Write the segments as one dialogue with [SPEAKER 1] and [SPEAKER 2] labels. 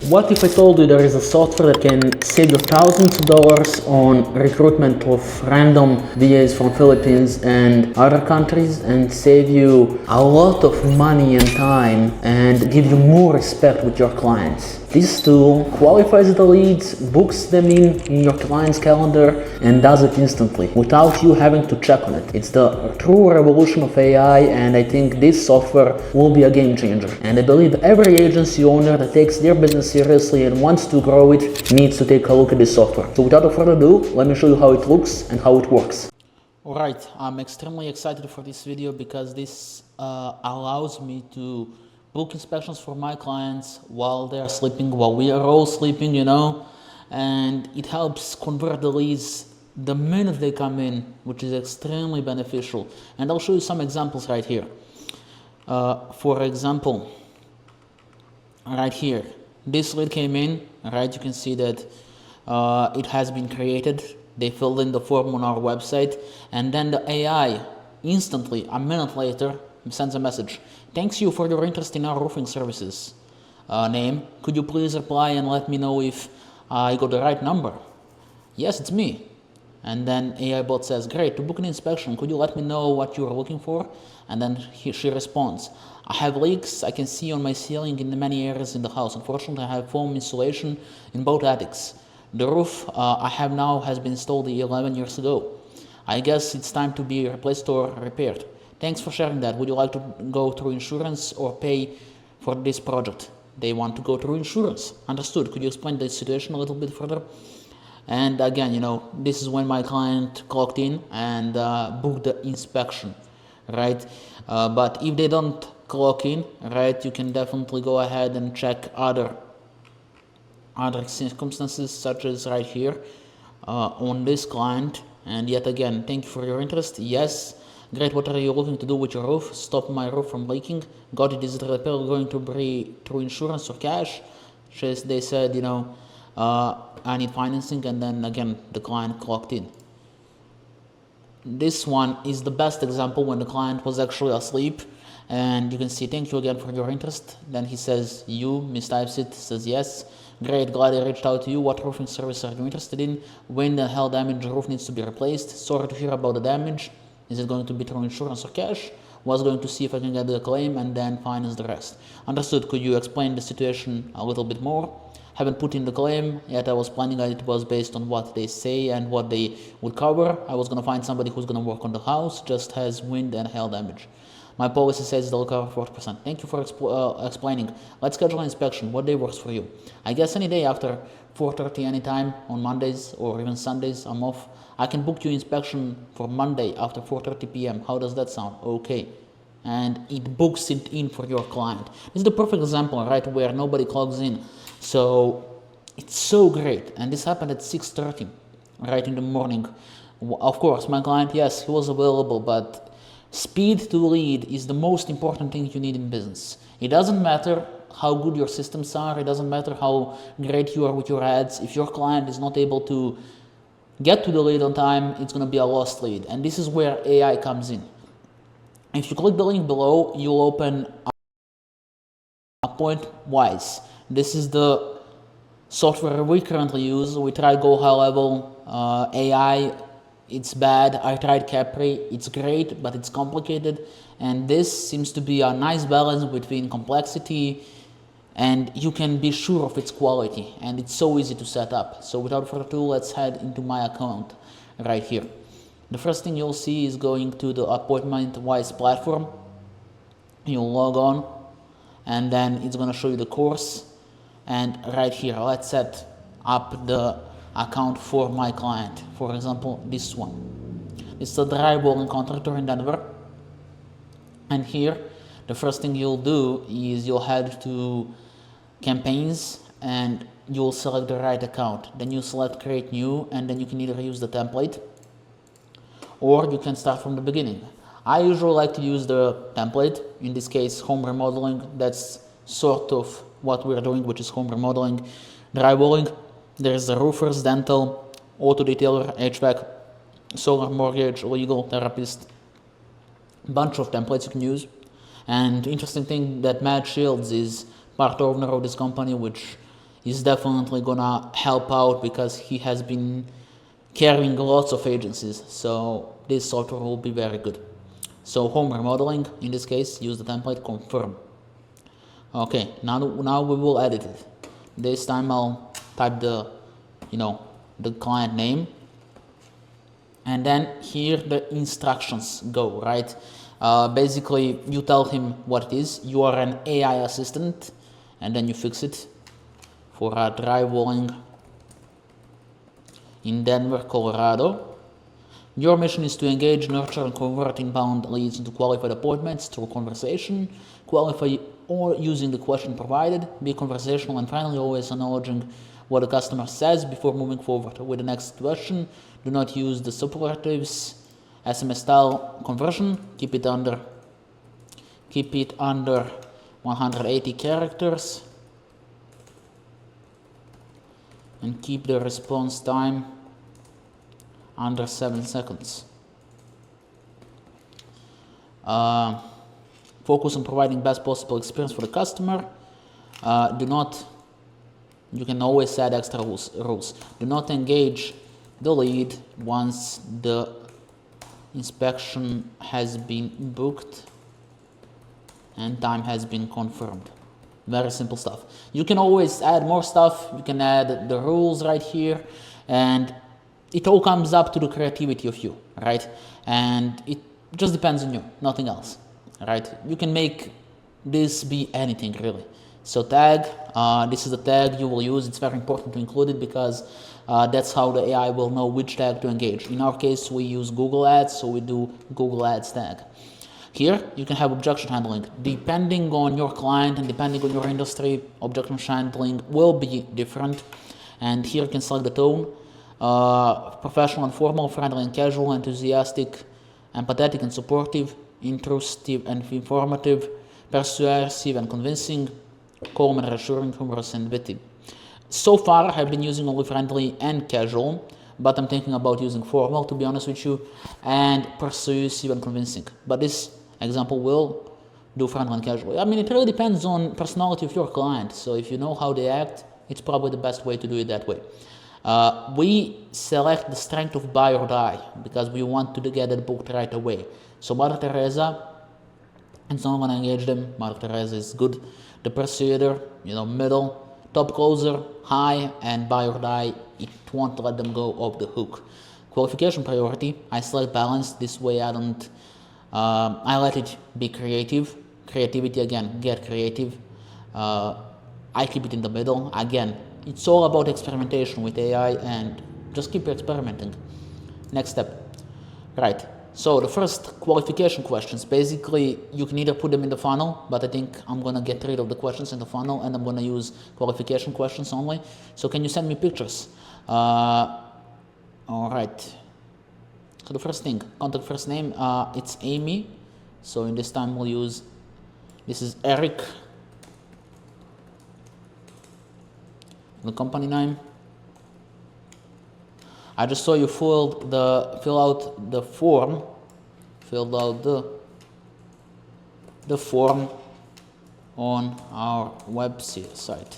[SPEAKER 1] What if I told you there is a software that can save you thousands of dollars on recruitment of random VAs from Philippines and other countries and save you a lot of money and time and give you more respect with your clients? This tool qualifies the leads, books them in your client's calendar, and does it instantly without you having to check on it. It's the true revolution of AI, and I think this software will be a game changer. And I believe every agency owner that takes their business seriously and wants to grow it needs to take a look at this software. So without further ado, let me show you how it looks and how it works. Alright, I'm extremely excited for this video because this allows me to book inspections for my clients while they're sleeping, while we are all sleeping, and it helps convert the leads the minute they come in, which is extremely beneficial. And I'll show you some examples right here. For example, right here, this lead came in, right? You can see that it has been created. They filled in the form on our website, and then the AI instantly, a minute later, sends a message. Thanks you for your interest in our roofing services. Name, could you please reply and let me know if I got the right number? Yes, it's me. And then AI bot says, great, to book an inspection, could you let me know what you're looking for? And then she responds, I have leaks I can see on my ceiling in many areas in the house. Unfortunately, I have foam insulation in both attics. The roof I have now has been installed 11 years ago. I guess it's time to be replaced or repaired. Thanks for sharing that. Would you like to go through insurance or pay for this project? They want to go through insurance. Understood. Could you explain the situation a little bit further? And again, this is when my client clocked in and booked the inspection, right? But if they don't clock in, right, you can definitely go ahead and check other circumstances, such as right here on this client. And yet again, thank you for your interest. Yes. Great, what are you looking to do with your roof? Stop my roof from leaking. Got it, is the repair going to be through insurance or cash? They said, I need financing, and then again, the client clocked in. This one is the best example when the client was actually asleep, and you can see, thank you again for your interest. Then he says, you, mistypes it, says yes. Great, glad I reached out to you. What roofing service are you interested in? Wind and hail damage, the roof needs to be replaced. Sorry to hear about the damage. Is it going to be through insurance or cash? Was going to see if I can get the claim and then finance the rest. Understood. Could you explain the situation a little bit more? Haven't put in the claim yet. I was planning that it was based on what they say and what they would cover. I was going to find somebody who's going to work on the house, just has wind and hail damage. My policy says they'll cover 40%. Thank you for explaining. Let's schedule an inspection. What day works for you? I guess any day after 4:30 anytime on Mondays or even Sundays. I'm off. I can book you inspection for Monday after 4:30 p.m. How does that sound? Okay. And it books it in for your client. This is the perfect example, right, where nobody clogs in. So it's so great. And this happened at 6:30, right in the morning. Of course, my client, yes, he was available, but speed to lead is the most important thing you need in business. It doesn't matter how good your systems are. It doesn't matter how great you are with your ads. If your client is not able to get to the lead on time, it's going to be a lost lead. And this is where AI comes in. If you click the link below, you'll open AlexDoesBiz. This is the software we currently use. We try Go High Level AI. It's bad. I tried Capri. It's great, but it's complicated. And this seems to be a nice balance between complexity and you can be sure of its quality, and it's so easy to set up. So without further ado, let's head into my account right here. The first thing you'll see is going to the AlexDoesBiz platform. You'll log on, and then it's going to show you the course. And right here, let's set up the account for my client. For example, this one. It's a drywalling contractor in Denver. And here, the first thing you'll do is you'll head to campaigns and you'll select the right account. Then you select create new, and then you can either use the template or you can start from the beginning. I usually like to use the template. In this case, home remodeling. That's sort of what we're doing, which is home remodeling, drywalling. There's the roofers, dental, auto detailer, HVAC, solar, mortgage, legal, therapist. Bunch of templates you can use. And interesting thing that Matt Shields is part owner of this company, which is definitely gonna help out because he has been carrying lots of agencies. So this software will be very good. So home remodeling, in this case, use the template confirm. Okay, now we will edit it. This time I'll type the client name, and then here the instructions go, right? Basically you tell him what it is. You are an AI assistant, and then you fix it for a dry walling in Denver, Colorado. Your mission is to engage, nurture, and convert inbound leads into qualified appointments through conversation. Qualify or using the question provided. Be conversational and friendly, always acknowledging what the customer says before moving forward with the next question. Do not use the superlatives. SMS style conversion. Keep it under 180 characters. And keep the response time under 7 seconds. Focus on providing best possible experience for the customer. You can always add extra rules. Do not engage the lead once the inspection has been booked and time has been confirmed. Very simple stuff. You can always add more stuff. You can add the rules right here, and it all comes up to the creativity of you, right? And it just depends on you, nothing else, right? You can make this be anything really. So tag, this is the tag you will use. It's very important to include it because that's how the AI will know which tag to engage. In our case, we use Google Ads, so we do Google Ads tag. Here, you can have objection handling. Depending on your client and depending on your industry, objection handling will be different. And here you can select the tone. Professional and formal, friendly and casual, enthusiastic, empathetic and supportive, intrusive and informative, persuasive and convincing, calm and reassuring, humorous and witty. So far, I've been using only friendly and casual, but I'm thinking about using formal, to be honest with you, and persuasive and convincing. But this example will do friendly and casual. I mean, it really depends on personality of your client. So if you know how they act, it's probably the best way to do it that way. We select the strength of buy or die because we want to get it booked right away. So Mother Teresa, and someone going to engage them. Mother Teresa is good. The persuader, middle. Top closer, high, and buy or die. It won't let them go off the hook. Qualification priority, I select balance. This way I don't, I let it be creative. Creativity again, get creative. I keep it in the middle. Again, it's all about experimentation with AI and just keep experimenting. Next step. Right. So the first qualification questions, basically you can either put them in the funnel, but I think I'm going to get rid of the questions in the funnel and I'm going to use qualification questions only. So can you send me pictures? All right. So the first thing, contact first name, it's Amy. So in this time we'll use, this is Eric. The company name. I just saw you fill out the form, filled out the form on our website.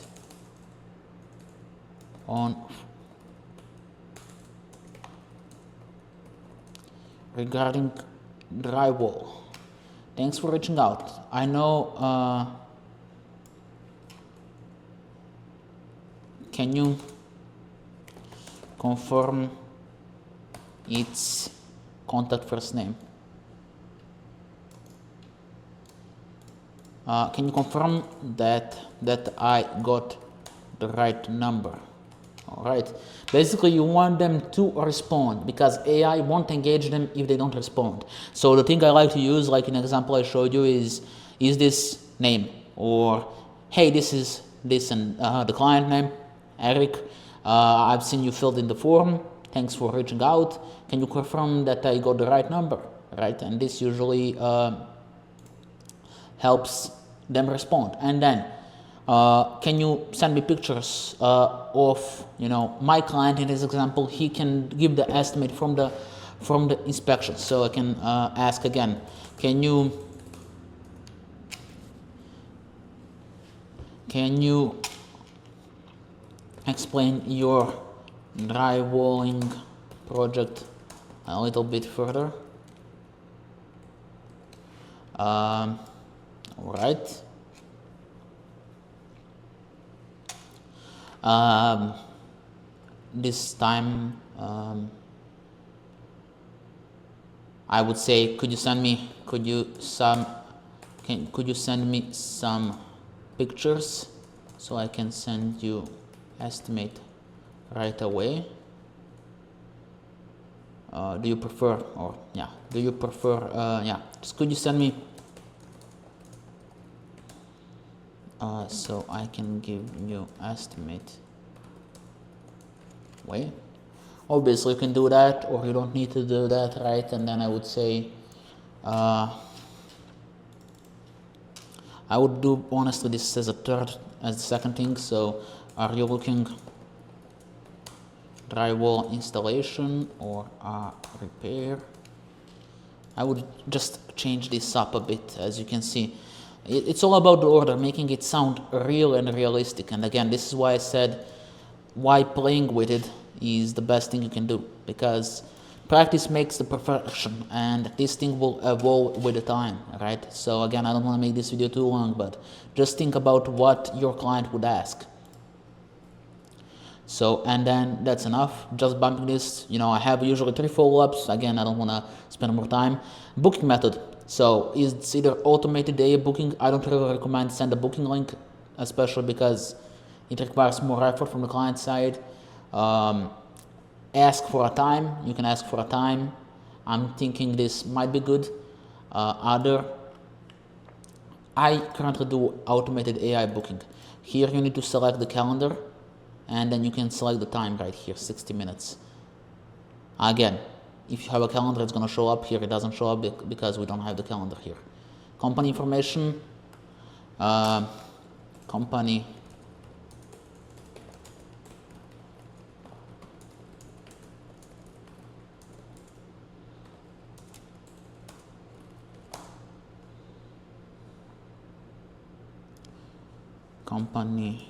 [SPEAKER 1] Regarding drywall. Thanks for reaching out. I know. Can you confirm its contact first name? Can you confirm that I got the right number? All right. Basically, you want them to respond because AI won't engage them if they don't respond. So the thing I like to use, like an example I showed you, is this name, or hey, this is this, and the client name, Eric. I've seen you filled in the form. Thanks for reaching out. Can you confirm that I got the right number? Right, and this usually helps them respond. And then, can you send me pictures of my client in this example? He can give the estimate from the inspection. So I can ask again. Can you explain your drywalling project a little bit further. All right. This time, I would say, could you send me some pictures so I can send you estimate right away? Do you prefer, just could you send me so I can give you estimate? Wait, obviously you can do that, or you don't need to do that, right? And then I would say I would do honestly this as the second thing. So are you looking drywall installation or repair? I would just change this up a bit. As you can see, it's all about the order, making it sound real and realistic. And again, this is why I said why playing with it is the best thing you can do, because practice makes the perfection, and this thing will evolve with the time, right? So again, I don't want to make this video too long, but just think about what your client would ask. So, and then that's enough. Just bumping this, I have usually 3 follow-ups. Again, I don't want to spend more time. Booking method. So it's either automated AI booking. I don't really recommend send a booking link, especially because it requires more effort from the client side. Ask for a time. You can ask for a time. I'm thinking this might be good. I currently do automated AI booking. Here you need to select the calendar, and then you can select the time right here, 60 minutes. Again, if you have a calendar, it's going to show up here. It doesn't show up because we don't have the calendar here. Company information, company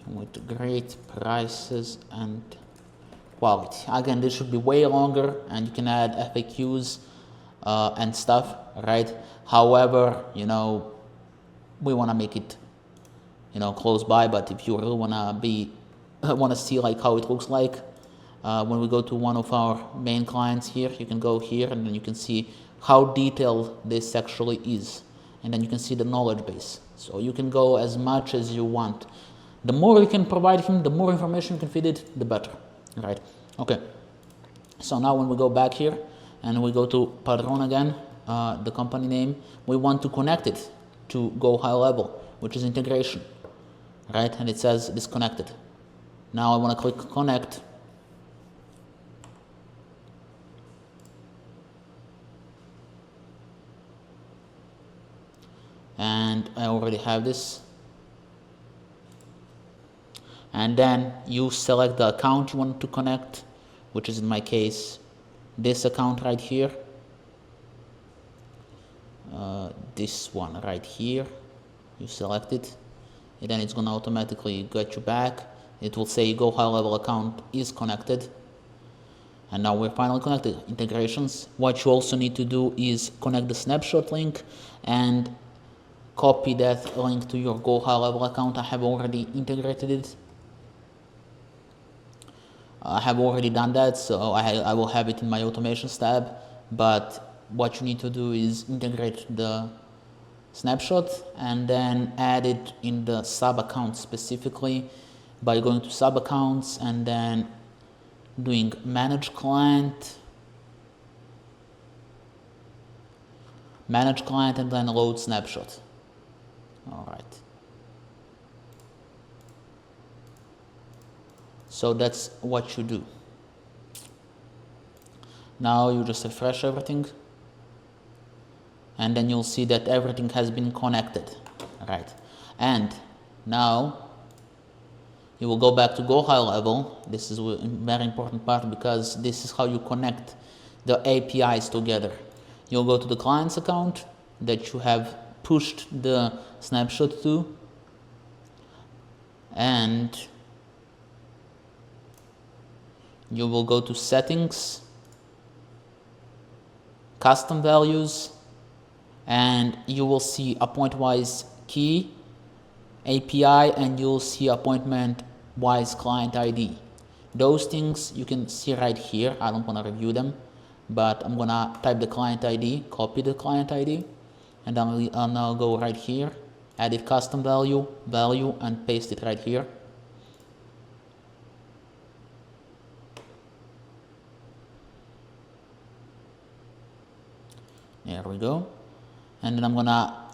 [SPEAKER 1] with great prices and quality. Again, this should be way longer, and you can add FAQs and stuff, right? However, we want to make it, close by. But if you really want to see like how it looks like, when we go to one of our main clients here, you can go here, and then you can see how detailed this actually is, and then you can see the knowledge base. So you can go as much as you want. The more you can provide him, the more information you can feed it, the better, right? Okay. So now when we go back here and we go to Padron again, the company name, we want to connect it to Go High Level, which is integration, right? And it says disconnected. Now I want to click connect. And I already have this. And then you select the account you want to connect, which is in my case this account right here, this one right here. You select it, and then it's going to automatically get you back. It will say Go High Level account is connected, and now we're finally connected. Integrations. What you also need to do is connect the snapshot link and copy that link to your Go High Level account. I have already integrated it. I have already done that, so I will have it in my automations tab. But what you need to do is integrate the snapshot and then add it in the sub account specifically by going to sub accounts and then doing manage client, and then load snapshot. All right. So that's what you do. Now you just refresh everything, and then you'll see that everything has been connected, right? And now you will go back to Go High Level. This is a very important part because this is how you connect the APIs together. You'll go to the client's account that you have pushed the snapshot to, and you will go to settings, custom values, and you will see appoint-wise key, API, and you'll see appointment-wise client ID. Those things you can see right here. I don't want to review them, but I'm gonna type the client ID, copy the client ID, and I'll now go right here, edit custom value, and paste it right here. There we go. And then I'm gonna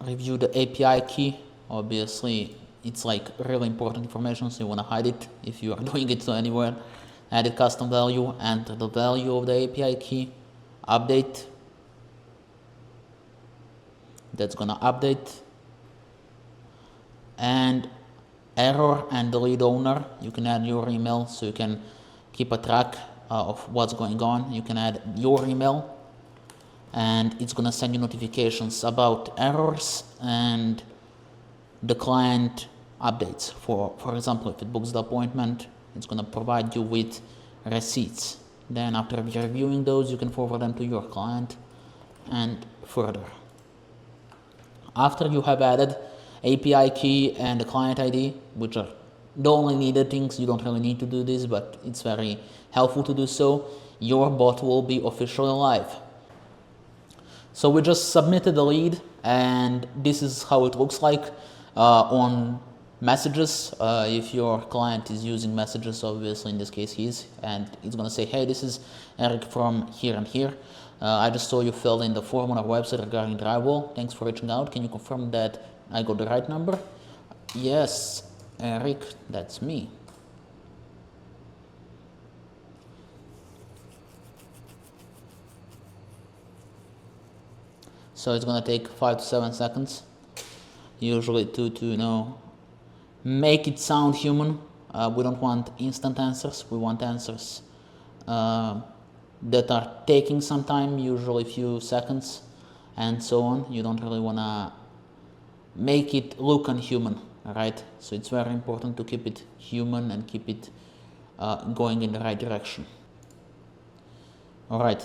[SPEAKER 1] review the API key. Obviously, it's like really important information, so you wanna hide it if you are doing it anywhere. Edit custom value, enter the value of the API key, update. That's gonna update. And error and delete owner, you can add your email so you can keep a track of what's going on. You can add your email, and it's gonna send you notifications about errors and the client updates. For example, if it books the appointment, it's gonna provide you with receipts. Then after reviewing those, you can forward them to your client and further. After you have added API key and the client ID, which are the only needed things, you don't really need to do this, but it's very helpful to do so, your bot will be officially live. So we just submitted the lead, and this is how it looks like on messages. If your client is using messages, obviously in this case he is, and it's gonna say, hey, this is Eric from here and here. I just saw you filled in the form on our website regarding drywall. Thanks for reaching out. Can you confirm that I got the right number? Yes, Eric, that's me. So it's gonna take 5 to 7 seconds, usually to make it sound human. We don't want instant answers. We want answers that are taking some time, usually a few seconds, and so on. You don't really wanna make it look unhuman, right? So it's very important to keep it human and keep it going in the right direction. All right,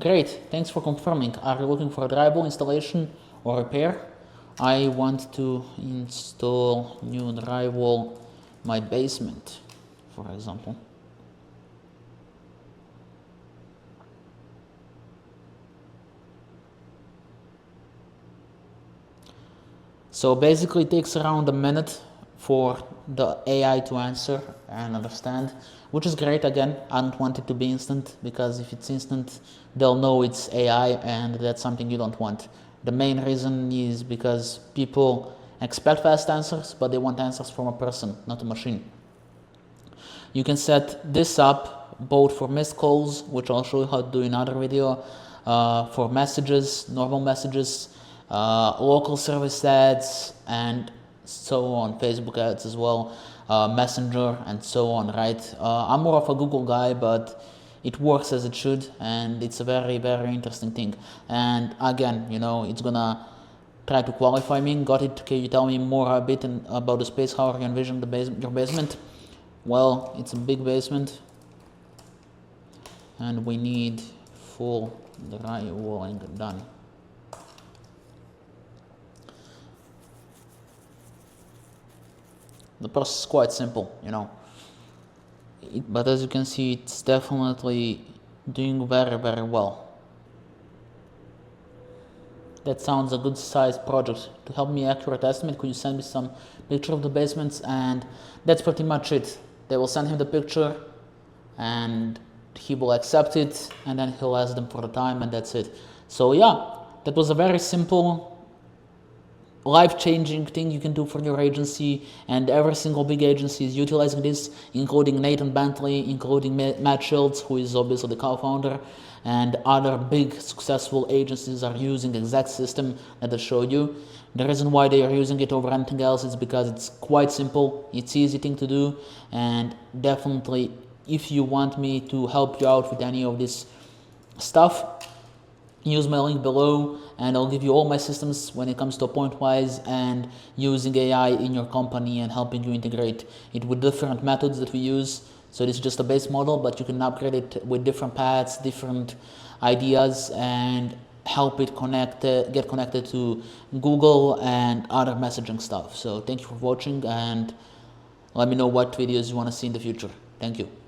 [SPEAKER 1] great, thanks for confirming. Are you looking for a drywall installation or repair? I want to install new drywall my basement, for example. So basically it takes around a minute for the AI to answer and understand, which is great. Again, I don't want it to be instant, because if it's instant, they'll know it's AI, and that's something you don't want. The main reason is because people expect fast answers, but they want answers from a person, not a machine. You can set this up both for missed calls, which I'll show you how to do in another video, for messages, normal messages, local service ads, and so on, Facebook ads as well, Messenger, and so on, right? I'm more of a Google guy, but it works as it should, and it's a very, very interesting thing. And again, it's gonna try to qualify me. Got it? Can you tell me more a bit about the space? How are you envisioning your basement? Well, it's a big basement, and we need full drywalling done. The process is quite simple, but as you can see, it's definitely doing very, very well. That sounds a good size project. To help me accurate estimate, could you send me some picture of the basements? And that's pretty much it. They will send him the picture, and he will accept it, and then he'll ask them for the time, and that's it. So yeah, that was a very simple, life-changing thing you can do for your agency, and every single big agency is utilizing this, including Nathan Bentley, including Matt Shields, who is obviously the co-founder, and other big successful agencies are using the exact system that I showed you. The reason why they are using it over anything else is because it's quite simple, it's easy thing to do, and definitely if you want me to help you out with any of this stuff, use my link below, and I'll give you all my systems when it comes to point-wise and using AI in your company and helping you integrate it with different methods that we use. So this is just a base model, but you can upgrade it with different paths, different ideas, and help it get connected to Google and other messaging stuff. So thank you for watching, and let me know what videos you want to see in the future. Thank you.